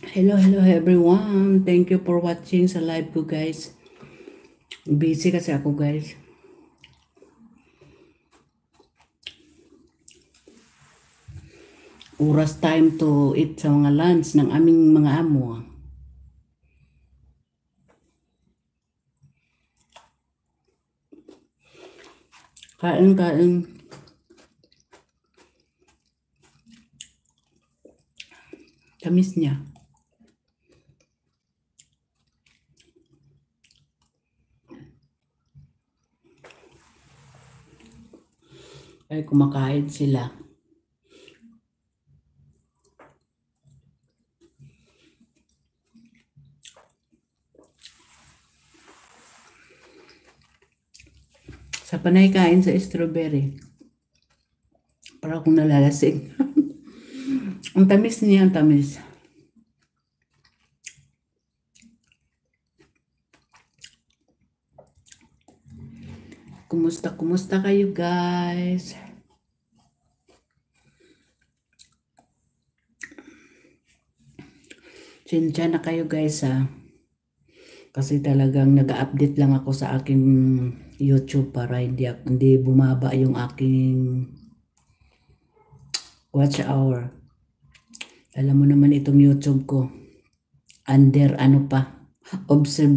Hello everyone. Thank you for watching sa live ko guys. Busy kasi ako guys. Oras time to eat sa mga lunch ng aming mga amo. Kain. Tamis niya. Ay kumakain sila. Sa panay kain sa strawberry. Para akong nalalasing. Ang tamis niya, ang tamis. Kumusta kayo guys? Sinsya na kayo guys ha. Kasi talagang nag-update lang ako sa aking YouTube para hindi bumaba yung aking watch hour. Alam mo naman itong YouTube ko. Under ano pa? Observe.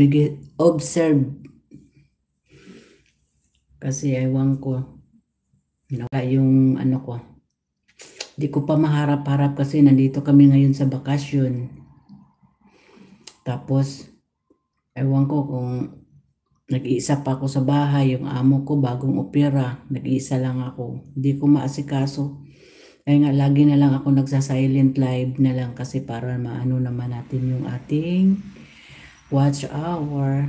Kasi ewan ko. Yung ano ko. Di ko pa maharap-harap kasi nandito kami ngayon sa bakasyon. Tapos, ewan ko kung nag-iisa pa ako sa bahay, yung amo ko bagong opera, nag-iisa lang ako. Hindi ko maasikaso. Kaya nga, lagi na lang ako nagsa-silent live na lang kasi para maano naman natin yung ating watch hour.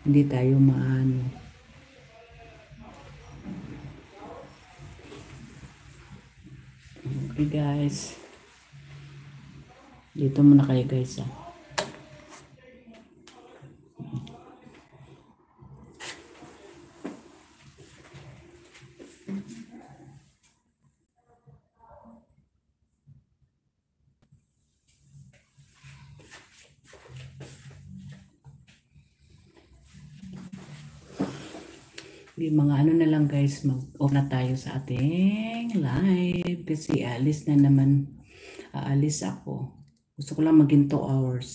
Hindi tayo maano. Okay guys. Dito muna kayo guys ha. Yung mga ano na lang guys, mag-off na tayo sa ating live kasi aalis ako. Gusto ko lang maging 2 hours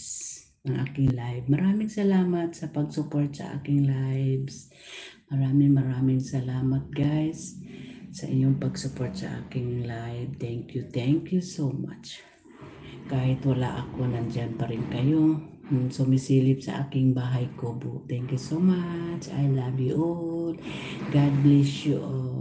ng aking live. Maraming salamat sa pag-support sa aking lives. Maraming salamat guys sa inyong pag-support sa aking live. Thank you so much. Kahit wala ako, nandyan pa rin kayo. Sumisilip sa aking bahay ko. Thank you so much. I love you all. God bless you all.